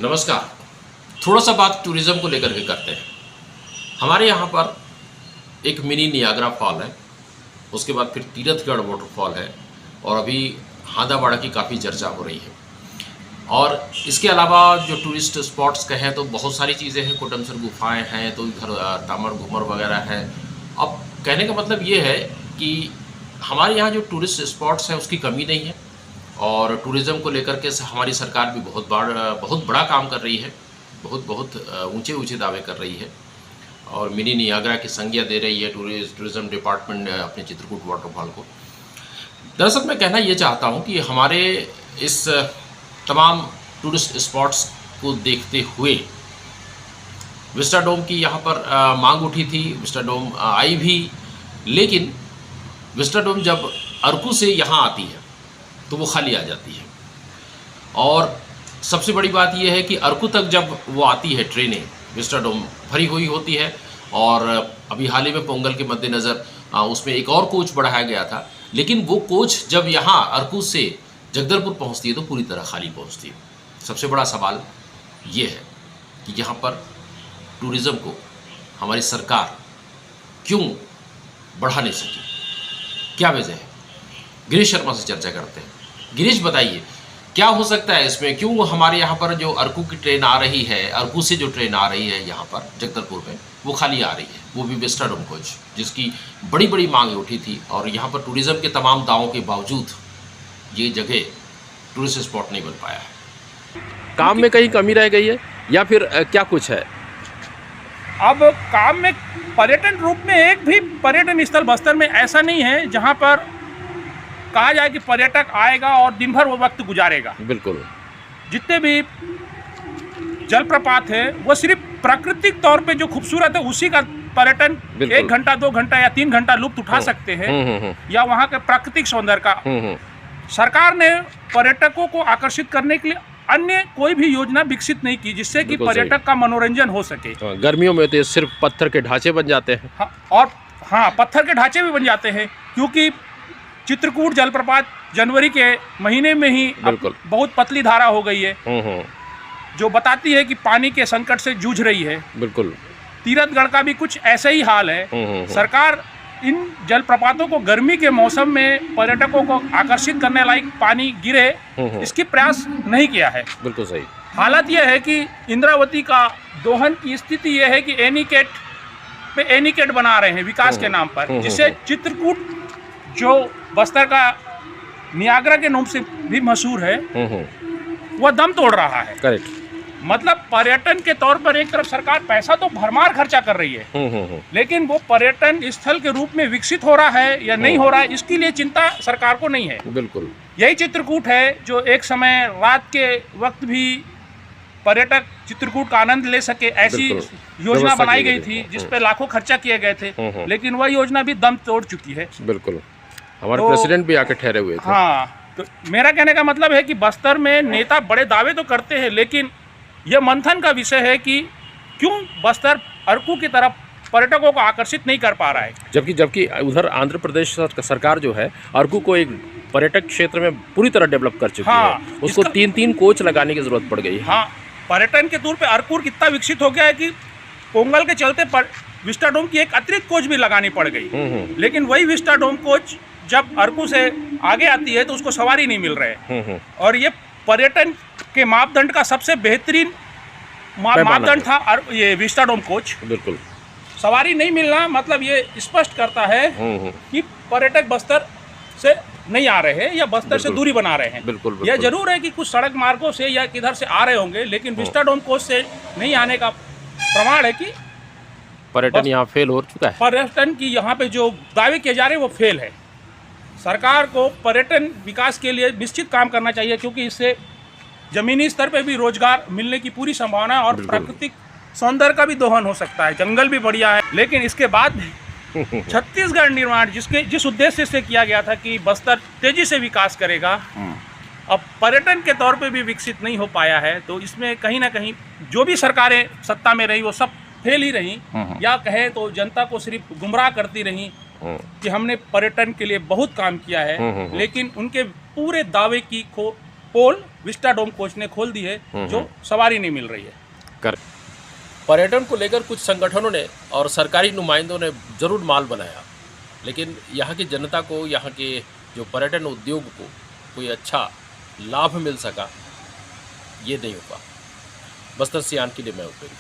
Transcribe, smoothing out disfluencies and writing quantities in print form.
नमस्कार। थोड़ा सा बात टूरिज़्म को लेकर के करते हैं। हमारे यहाँ पर एक मिनी नियाग्रा फॉल है, उसके बाद फिर तीरथगढ़ वाटरफॉल है और अभी हादाबाड़ा की काफ़ी चर्चा हो रही है। और इसके अलावा जो टूरिस्ट स्पॉट्स कहें तो बहुत सारी चीज़ें हैं, कोटमसर गुफाएं हैं, तो इधर तामर घूमर वगैरह है। अब कहने का मतलब ये है कि हमारे यहाँ जो टूरिस्ट स्पॉट्स हैं उसकी कमी नहीं है और टूरिज़्म को लेकर के हमारी सरकार भी बहुत बड़ा काम कर रही है, बहुत ऊंचे ऊंचे दावे कर रही है और मिनी नियाग्रा की संज्ञा दे रही है टूरिज़्म डिपार्टमेंट अपने चित्रकूट वाटरफॉल को। दरअसल मैं कहना ये चाहता हूँ कि हमारे इस तमाम टूरिस्ट स्पॉट्स को देखते हुए विस्टाडोम की यहाँ पर मांग उठी थी, विस्टाडोम आई भी, लेकिन विस्टाडोम जब अरकू से यहाँ आती है तो वो खाली आ जाती है। और सबसे बड़ी बात यह है कि अरकू तक जब वो आती है ट्रेनें, विस्टाडोम भरी हुई होती है और अभी हाल ही में पोंगल के मद्देनज़र उसमें एक और कोच बढ़ाया गया था, लेकिन वो कोच जब यहाँ अरकू से जगदलपुर पहुँचती है तो पूरी तरह खाली पहुँचती है। सबसे बड़ा सवाल ये है कि यहाँ पर टूरिज़्म को हमारी सरकार क्यों बढ़ा नहीं सकी, क्या वजह है? गिरीश शर्मा से चर्चा करते हैं। गिरीश, बताइए क्या हो सकता है इसमें, क्यों हमारे यहाँ पर जो अरकू की ट्रेन आ रही है, अरकू से जो ट्रेन आ रही है यहाँ पर जगदलपुर में, वो खाली आ रही है, वो भी विस्टाडोम कोच, जिसकी बड़ी मांग उठी थी और यहाँ पर टूरिज़्म के तमाम दावों के बावजूद ये जगह टूरिस्ट स्पॉट नहीं बन पाया है। काम में कहीं कमी रह गई है या फिर क्या कुछ है? अब काम में पर्यटन रूप में एक भी पर्यटन स्थल बस्तर में ऐसा नहीं है जहाँ पर कहा जाए कि पर्यटक आएगा और दिन भर वो वक्त गुजारेगा। बिल्कुल। जितने भी जलप्रपात है वो सिर्फ प्राकृतिक तौर पे जो खूबसूरत है उसी का पर्यटन 1 घंटा 2 घंटा या 3 घंटा लुत्फ उठा सकते हैं, या वहाँ के प्राकृतिक सौंदर्य का। सरकार ने पर्यटकों को आकर्षित करने के लिए अन्य कोई भी योजना विकसित नहीं की जिससे कि पर्यटक का मनोरंजन हो सके। गर्मियों में तो सिर्फ पत्थर के ढांचे बन जाते हैं। हाँ, पत्थर के ढांचे भी बन जाते हैं, क्योंकि चित्रकूट जलप्रपात जनवरी के महीने में ही बहुत पतली धारा हो गई है, जो बताती है कि पानी के संकट से जूझ रही है। बिल्कुल। तीरथगढ़ का भी कुछ ऐसा ही हाल है। सरकार इन जलप्रपातों को गर्मी के मौसम में पर्यटकों को आकर्षित करने लायक पानी गिरे, इसकी प्रयास नहीं किया है। बिल्कुल सही। हालत यह है कि इंद्रावती का दोहन की स्थिति यह है कि एनीकेट पे एनीकेट बना रहे हैं विकास के नाम पर, जिससे चित्रकूट जो बस्तर का नियाग्रा के नाम से भी मशहूर है, वह दम तोड़ रहा है। करेक्ट। मतलब पर्यटन के तौर पर एक तरफ सरकार पैसा तो भरमार खर्चा कर रही है, लेकिन वो पर्यटन स्थल के रूप में विकसित हो रहा है या नहीं हो रहा है, इसके लिए चिंता सरकार को नहीं है। बिल्कुल। यही चित्रकूट है जो एक समय रात के वक्त भी पर्यटक चित्रकूट का आनंद ले सके, ऐसी योजना बनाई गई थी जिस पे लाखों खर्चा किए गए थे, लेकिन वह योजना भी दम तोड़ चुकी है। बिल्कुल। हमारे प्रेसिडेंट भी आके ठहरे हुए थे। हाँ, तो मेरा कहने का मतलब है कि बस्तर में नेता बड़े दावे तो करते हैं, लेकिन यह मंथन का विषय है कि क्यों बस्तर अरकू की तरफ पर्यटकों को आकर्षित नहीं कर पा रहा है। जबकि उधर आंध्र प्रदेश सरकार जो है अरकू को एक पर्यटक क्षेत्र में पूरी तरह डेवलप कर चुकी है। उसको 3 कोच लगाने की जरूरत पड़ गई। हाँ, पर्यटन के तौर पे अरकू कितना विकसित हो गया है कि पोंगल के चलते विस्टाडोम की एक अतिरिक्त कोच भी लगानी पड़ गई, लेकिन वही विस्टाडोम कोच जब अरकू से आगे आती है तो उसको सवारी नहीं मिल रहे। और ये पर्यटन के मापदंड का सबसे बेहतरीन मापदंड था ये विस्टाडोम कोच। बिल्कुल। सवारी नहीं मिलना मतलब ये स्पष्ट करता है कि पर्यटक बस्तर से नहीं आ रहे हैं या बस्तर से दूरी बना रहे हैं। बिल्कुल। यह जरूर है कि कुछ सड़क मार्गों से या किधर से आ रहे होंगे, लेकिन विस्टाडोम कोच से नहीं आने का प्रमाण है कि पर्यटन यहाँ फेल हो चुका है। पर्यटन की यहाँ पे जो दावे किए जा रहे हैं वो फेल है। सरकार को पर्यटन विकास के लिए निश्चित काम करना चाहिए, क्योंकि इससे जमीनी स्तर पे भी रोजगार मिलने की पूरी संभावना है और प्राकृतिक सौंदर्य का भी दोहन हो सकता है। जंगल भी बढ़िया है, लेकिन इसके बाद छत्तीसगढ़ निर्माण जिस उद्देश्य से किया गया था कि बस्तर तेजी से विकास करेगा, अब पर्यटन के तौर पे भी विकसित नहीं हो पाया है। तो इसमें कहीं ना कहीं जो भी सरकारें सत्ता में रही वो सब फेल ही रही, या कहे तो जनता को सिर्फ गुमराह करती रही कि हमने पर्यटन के लिए बहुत काम किया है, लेकिन उनके पूरे दावे की पोल विस्टाडोम कोच ने खोल दी है, जो सवारी नहीं मिल रही है। कर पर्यटन को लेकर कुछ संगठनों ने और सरकारी नुमाइंदों ने जरूर माल बनाया, लेकिन यहाँ की जनता को, यहाँ के जो पर्यटन उद्योग को कोई अच्छा लाभ मिल सका, ये नहीं होगा। बस्तर सियान के लिए मैं उपेंद्र।